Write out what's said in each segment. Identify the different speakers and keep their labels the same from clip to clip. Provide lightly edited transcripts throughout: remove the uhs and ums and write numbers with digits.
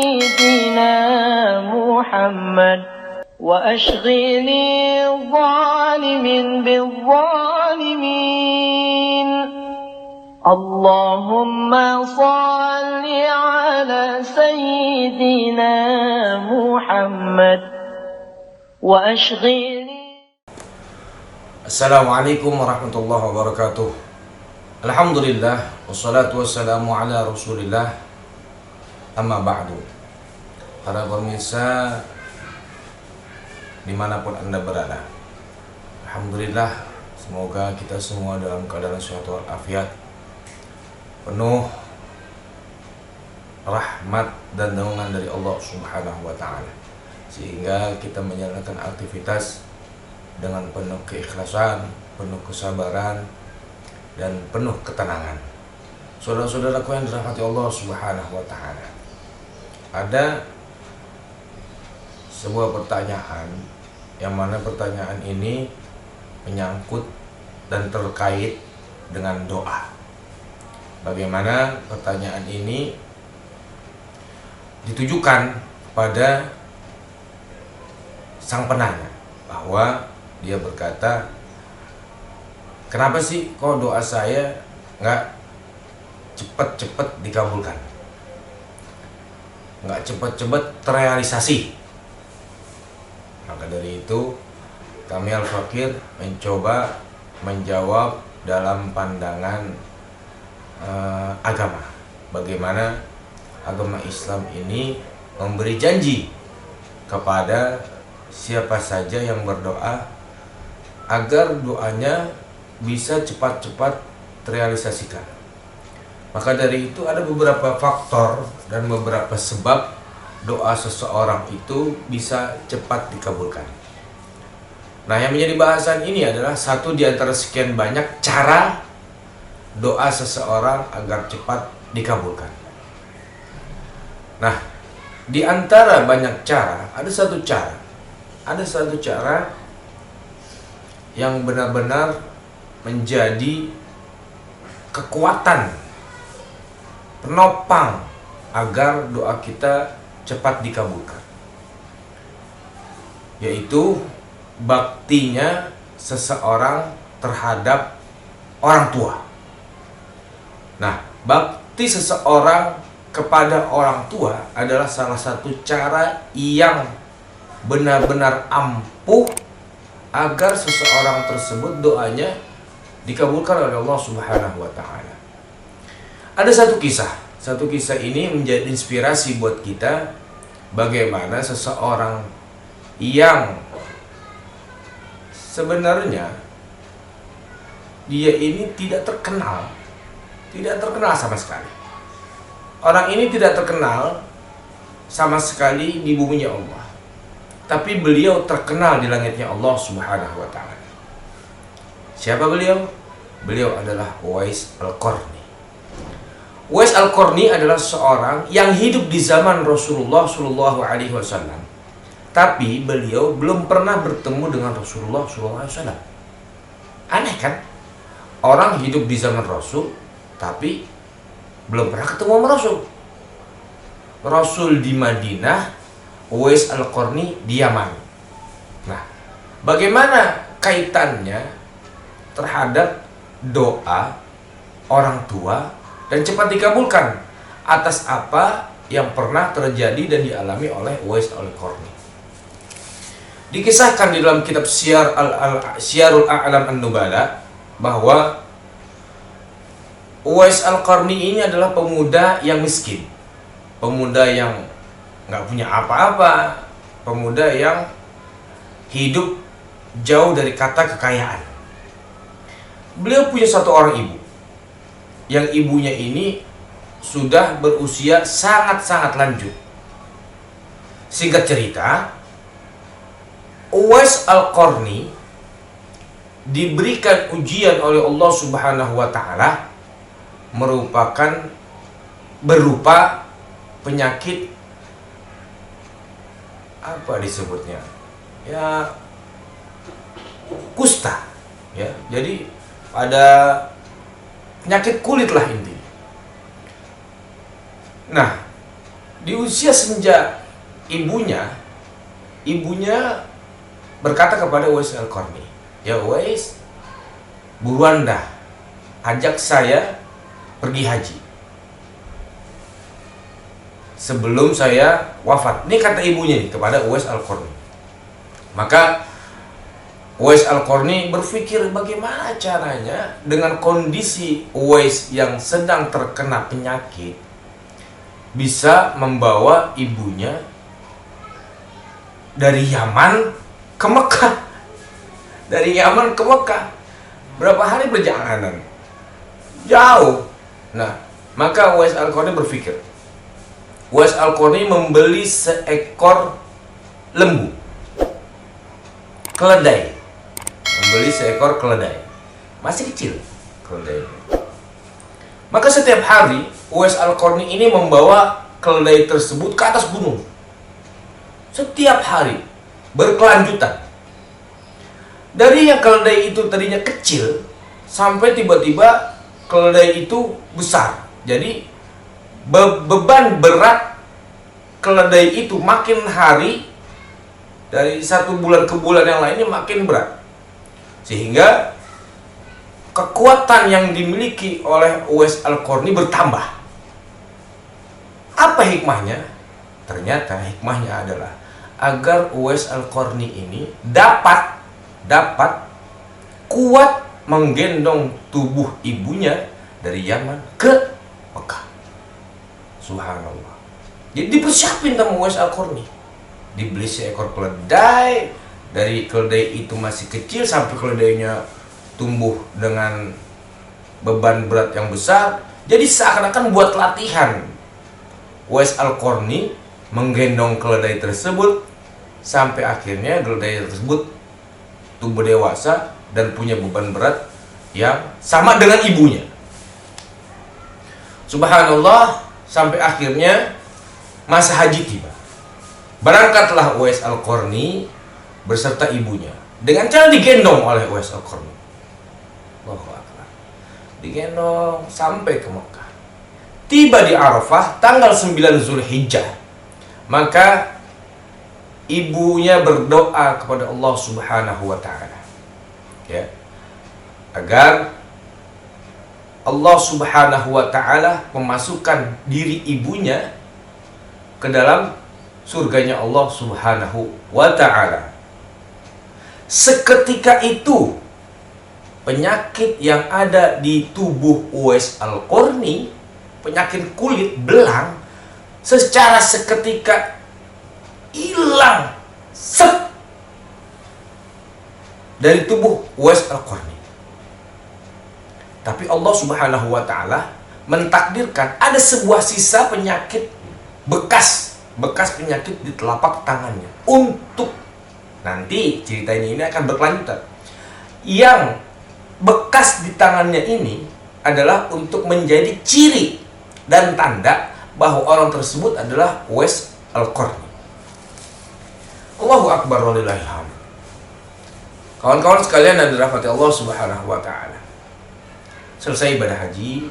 Speaker 1: سيدنا محمد وأشغلي الظالمين بالظالمين اللهم صل على سيدنا محمد وأشغلي.
Speaker 2: Assalamualaikum warahmatullahi wabarakatuh. Alhamdulillah wassalatu wassalamu ala Rasulillah. Amma ba'du. Para pemirsa dimanapun Anda berada, alhamdulillah, semoga kita semua dalam keadaan sehat walafiat, penuh rahmat dan naungan dari Allah Subhanahu wa ta'ala, sehingga kita menjalankan aktivitas dengan penuh keikhlasan, penuh kesabaran, dan penuh ketenangan. Saudara-saudaraku yang dirahmati Allah Subhanahu wa ta'ala, ada sebuah pertanyaan yang mana pertanyaan ini menyangkut dan terkait dengan doa. Bagaimana pertanyaan ini ditujukan pada sang penanya, bahwa dia berkata, kenapa sih kok doa saya nggak cepat-cepat dikabulkan, nggak cepat-cepat terrealisasi? Maka dari itu kami Al-Fakir mencoba menjawab dalam pandangan agama, bagaimana agama Islam ini memberi janji kepada siapa saja yang berdoa agar doanya bisa cepat-cepat terrealisasikan. Maka dari itu ada beberapa faktor dan beberapa sebab doa seseorang itu bisa cepat dikabulkan. Nah, yang menjadi bahasan ini adalah satu di antara sekian banyak cara doa seseorang agar cepat dikabulkan. Nah, di antara banyak cara, ada satu cara yang benar-benar menjadi kekuatan penopang agar doa kita cepat dikabulkan, yaitu baktinya seseorang terhadap orang tua. Nah, bakti seseorang kepada orang tua adalah salah satu cara yang benar-benar ampuh agar seseorang tersebut doanya dikabulkan oleh Allah Subhanahu wa ta'ala. Ada satu kisah ini menjadi inspirasi buat kita, bagaimana seseorang yang sebenarnya dia ini tidak terkenal sama sekali. Orang ini tidak terkenal sama sekali di buminya Allah, tapi beliau terkenal di langitnya Allah Subhanahu wa ta'ala. Siapa beliau? Beliau adalah Uwais Al-Qarni. Uwais Al-Qarni adalah seorang yang hidup di zaman Rasulullah Shallallahu alaihi wasallam, tapi beliau belum pernah bertemu dengan Rasulullah Shallallahu alaihi wasallam. Aneh kan? Orang hidup di zaman Rasul tapi belum pernah ketemu sama Rasul. Rasul di Madinah, Uwais Al-Qarni di Yaman. Nah, bagaimana kaitannya terhadap doa orang tua dan cepat dikabulkan atas apa yang pernah terjadi dan dialami oleh Uwais Al-Qarni? Dikisahkan di dalam kitab Syiarul A'lam An-Nubala bahwa Uwais Al-Qarni ini adalah pemuda yang miskin, pemuda yang nggak punya apa-apa, pemuda yang hidup jauh dari kata kekayaan. Beliau punya satu orang ibu, yang ibunya ini sudah berusia sangat-sangat lanjut. Singkat cerita, Uwais Al-Qarni diberikan ujian oleh Allah Subhanahu wa ta'ala berupa penyakit, apa disebutnya, ya, kusta, ya. Jadi ada penyakit kulit lah intinya. Nah, Di usia senja ibunya berkata kepada Uwais Al-Qarni, "Ya Uwais, buruan dah, ajak saya pergi haji sebelum saya wafat." Ini kata ibunya nih kepada Uwais Al-Qarni. Maka Uwais Al-Qarni berpikir bagaimana caranya dengan kondisi Uwais yang sedang terkena penyakit bisa membawa ibunya dari Yaman ke Mekah. Dari Yaman ke Mekah. Berapa hari perjalanan? Jauh. Nah, maka Uwais Al-Qarni berpikir. Uwais Al-Qarni membeli seekor lembu. Keledai. Membeli seekor keledai. Masih kecil keledai. Maka setiap hari Uwais Al-Qarni ini membawa keledai tersebut ke atas gunung. Setiap hari berkelanjutan. Dari yang keledai itu tadinya kecil sampai tiba-tiba keledai itu besar. Jadi beban berat keledai itu makin hari, dari satu bulan ke bulan yang lainnya makin berat, sehingga kekuatan yang dimiliki oleh Uwais Al-Qarni bertambah. Apa hikmahnya? Ternyata hikmahnya adalah agar Uwais Al-Qarni ini dapat kuat menggendong tubuh ibunya dari Yaman ke Mekah. Subhanallah. Jadi dipersiapin sama Uwais Al-Qarni. Dibeli seekor keledai. Dari keledai itu masih kecil sampai keledainya tumbuh dengan beban berat yang besar. Jadi seakan-akan buat latihan Uwais Al-Qarni menggendong keledai tersebut sampai akhirnya keledai tersebut tumbuh dewasa dan punya beban berat yang sama dengan ibunya. Subhanallah, sampai akhirnya masa haji tiba. Berangkatlah Uwais Al-Qarni beserta ibunya dengan cara digendong oleh Uwais Al-Qarni. Allahu Akbar. Digendong sampai ke Mekah. Tiba di Arafah tanggal 9 Zulhijjah. Maka ibunya berdoa kepada Allah Subhanahu wa taala, ya, agar Allah Subhanahu wa taala memasukkan diri ibunya ke dalam surganya Allah Subhanahu wa taala. Seketika itu penyakit yang ada di tubuh Uwais Al-Qarni, penyakit kulit belang, secara seketika hilang dari tubuh Uwais Al-Qarni. Tapi Allah Subhanahu wa taala mentakdirkan ada sebuah sisa penyakit, bekas penyakit di telapak tangannya. Untuk nanti ceritanya ini akan berkelanjutan. Yang bekas di tangannya ini adalah untuk menjadi ciri dan tanda bahwa orang tersebut adalah Uwais Al-Qarni. Allahu Akbar walillahil hamd. Kawan-kawan sekalian yang dirahmati Allah Subhanahu wa taala. Selesai ibadah haji,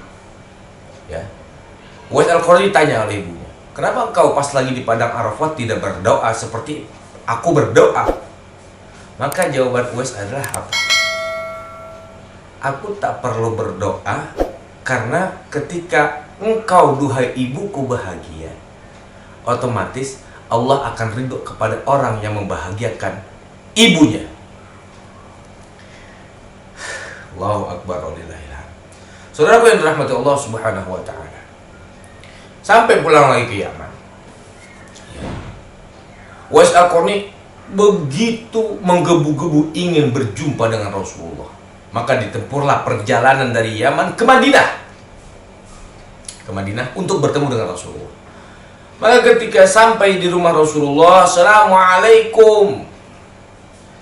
Speaker 2: ya. Uwais Al-Qarni ditanya oleh ibunya, "Kenapa engkau pas lagi di padang Arafat tidak berdoa seperti aku berdoa?" Maka jawaban Uwais adalah apa? "Aku tak perlu berdoa karena ketika engkau duhai ibuku bahagia, otomatis Allah akan ridho kepada orang yang membahagiakan ibunya." Allahu Akbar walillahil hamd. Saudaraku yang dirahmati Allah Subhanahu wa taala. Sampai pulang lagi ke Yaman. Uwais Al-Qarni begitu menggebu-gebu ingin berjumpa dengan Rasulullah. Maka ditempurlah perjalanan dari Yaman ke Madinah. Ke Madinah untuk bertemu dengan Rasulullah. Maka ketika sampai di rumah Rasulullah, "Assalamualaikum."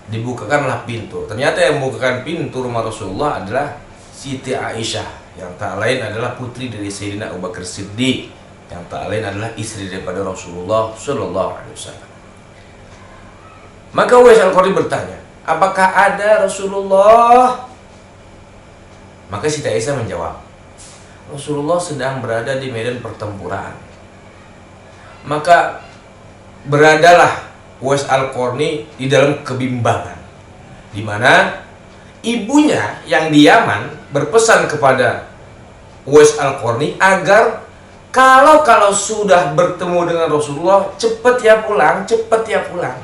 Speaker 2: Dibukakanlah pintu. Ternyata yang membukakan pintu rumah Rasulullah adalah Siti Aisyah, yang tak lain adalah putri dari Sayyidina Abu Bakar Siddiq, yang tak lain adalah istri daripada Rasulullah Sallallahu Alaihi Wasallam. Maka Uwais Al-Qarni bertanya, "Apakah ada Rasulullah?" Maka Siti Aisyah menjawab, "Rasulullah sedang berada di medan pertempuran. maka beradalah Uwais Al-Qarni di dalam kebimbangan, di mana ibunya yang di Yaman berpesan kepada Uwais Al-Qarni agar kalau sudah bertemu dengan Rasulullah, cepat ya pulang, cepat ya pulang.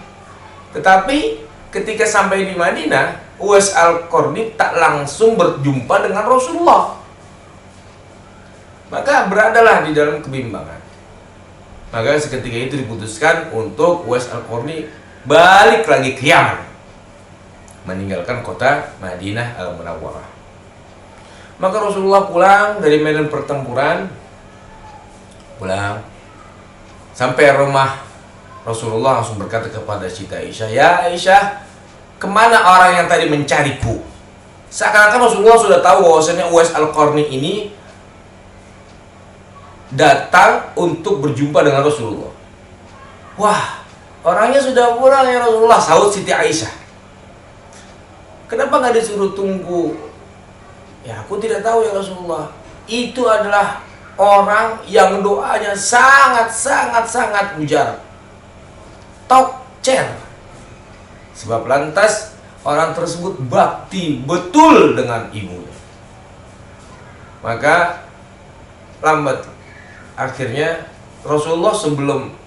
Speaker 2: Tetapi ketika sampai di Madinah, Uwais Al-Qarni tak langsung berjumpa dengan Rasulullah. Maka beradalah di dalam kebimbangan. Maka seketika itu diputuskan untuk Uwais Al-Qarni balik lagi ke Yaman, meninggalkan kota Madinah Al-Munawwarah. Maka Rasulullah pulang dari medan pertempuran, pulang sampai rumah Rasulullah langsung berkata kepada Siti Aisyah, "Ya Aisyah, kemana orang yang tadi mencariku?" Seakan-akan Rasulullah sudah tahu bahwasanya Uwais Al-Qarni ini datang untuk berjumpa dengan Rasulullah. "Wah, orangnya sudah pulang ya Rasulullah," sahut Siti Aisyah. "Kenapa nggak disuruh tunggu?" "Ya aku tidak tahu ya Rasulullah. Itu adalah orang yang doanya sangat mujarab, tokcer. Sebab lantas orang tersebut bakti betul dengan ibunya." Maka lambat akhirnya Rasulullah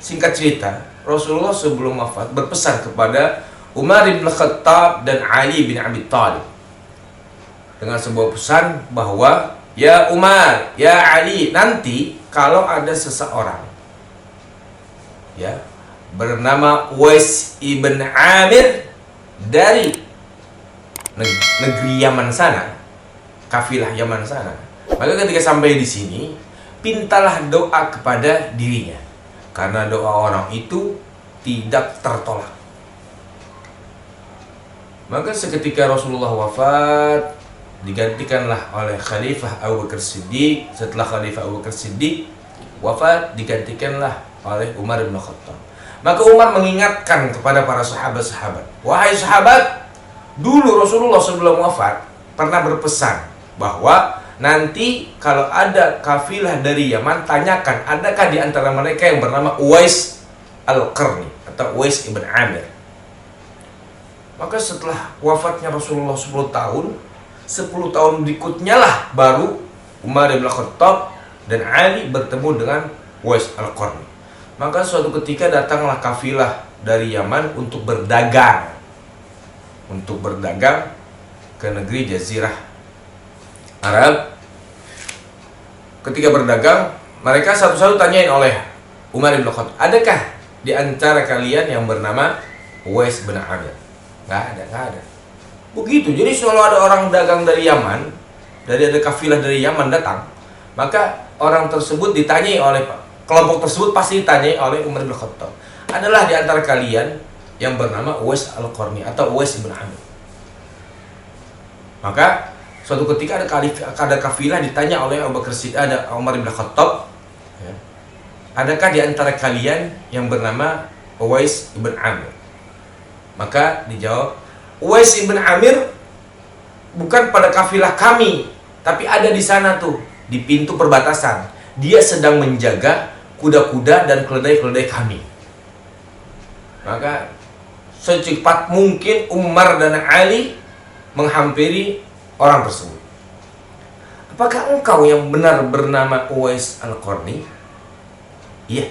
Speaker 2: singkat cerita, Rasulullah sebelum wafat berpesan kepada Umar bin Khattab dan Ali bin Abi Thalib dengan sebuah pesan bahwa, "Ya Umar, ya Ali, nanti kalau ada seseorang ya bernama Uwais ibn Amir dari negeri Yaman sana, kafilah Yaman sana, maka ketika sampai di sini pintalah doa kepada dirinya, karena doa orang itu tidak tertolak." Maka seketika Rasulullah wafat, digantikanlah oleh Khalifah Abu Bakar Siddiq. Setelah Khalifah Abu Bakar Siddiq wafat, digantikanlah oleh Umar bin Khattab. Maka Umar mengingatkan kepada para sahabat-sahabat, "Wahai sahabat, dulu Rasulullah sebelum wafat pernah berpesan bahwa nanti kalau ada kafilah dari Yaman, tanyakan adakah di antara mereka yang bernama Uwais Al-Qarni atau Uwais ibn Amir." Maka setelah wafatnya Rasulullah 10 tahun berikutnya lah baru Umar bin Khattab dan Ali bertemu dengan Uwais Al-Qarni. Maka suatu ketika datanglah kafilah dari Yaman untuk berdagang ke negeri Jazirah Arab. Ketika berdagang, mereka satu-satu tanyain oleh Umar bin Khattab, "Adakah di antara kalian yang bernama Uwais bin Amir?" Nggak ada. Begitu. Jadi selalu ada orang dagang dari Yaman, ada kafilah dari Yaman datang, maka orang tersebut ditanyai oleh kelompok tersebut pasti ditanyai oleh Umar bin Khattab, "Adalah di antara kalian yang bernama Uwais Al-Qarni atau Uwais bin Amir?" Maka suatu ketika ada kafilah ditanya oleh Abu Bakar Siddiq, ada Umar bin Khattab, ya, "Adakah di antara kalian yang bernama Uwais bin Amir?" Maka dijawab, "Uwais bin Amir bukan pada kafilah kami, tapi ada di sana tuh, di pintu perbatasan. Dia sedang menjaga kuda-kuda dan keledai-keledai kami." Maka secepat mungkin Umar dan Ali menghampiri orang tersebut. "Apakah engkau yang benar bernama Uwais Al-Qarni?" "Iya,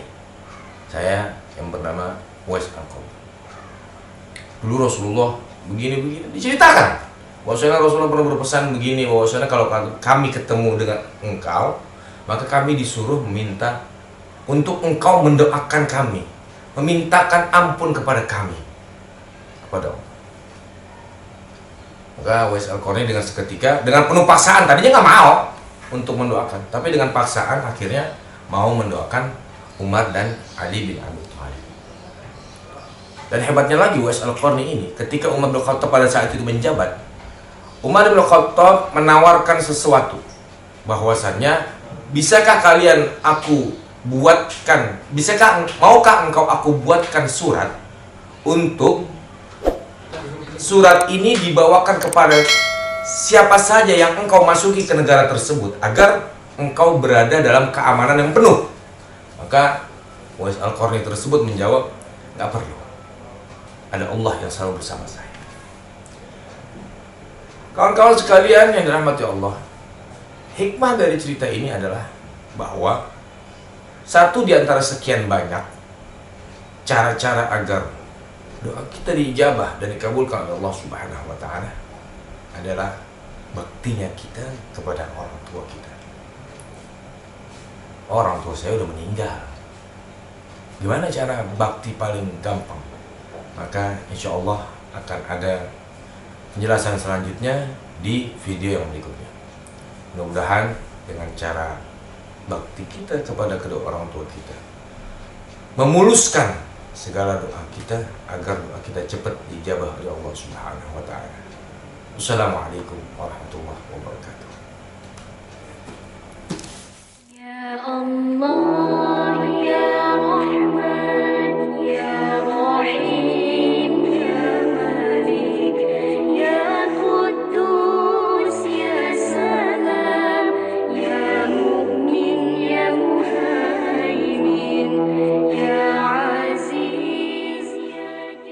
Speaker 2: saya yang bernama Uwais Al-Qarni. Dulu Rasulullah begini diceritakan bahwasanya Rasulullah pernah berpesan begini, bahwasanya kalau kami ketemu dengan engkau, maka kami disuruh meminta untuk engkau mendoakan kami, memintakan ampun kepada kami, kepada Allah." Maka Uwais Al-Qarni dengan seketika, dengan penuh paksaan, tadinya nggak mau untuk mendoakan, tapi dengan paksaan akhirnya mau mendoakan Umar dan Ali bin Abi Thalib. Dan hebatnya lagi Uwais Al-Qarni ini, ketika Umar bin Khattab pada saat itu menjabat, Umar bin Khattab menawarkan sesuatu, bahwasannya, "Bisakah kalian aku buatkan, maukah engkau aku buatkan surat untuk surat ini dibawakan kepada siapa saja yang engkau masuki ke negara tersebut, agar engkau berada dalam keamanan yang penuh." Maka Uwais Al-Qarni tersebut menjawab, nggak perlu. Ada Allah yang selalu bersama saya. Kawan-kawan sekalian yang dirahmati Allah, hikmah dari cerita ini adalah bahwa satu di antara sekian banyak cara-cara agar doa kita diijabah dan dikabulkan oleh Allah Subhanahu wa taala adalah baktinya kita kepada orang tua kita. Orang tua saya udah meninggal. Gimana cara bakti paling gampang? Maka insya Allah akan ada penjelasan selanjutnya di video yang berikutnya. Mudah-mudahan dengan cara bakti kita kepada kedua orang tua kita memuluskan segala doa kita agar doa kita cepat dijabah oleh Allah Subhanahu wa taala. Wassalamualaikum warahmatullahi wabarakatuh.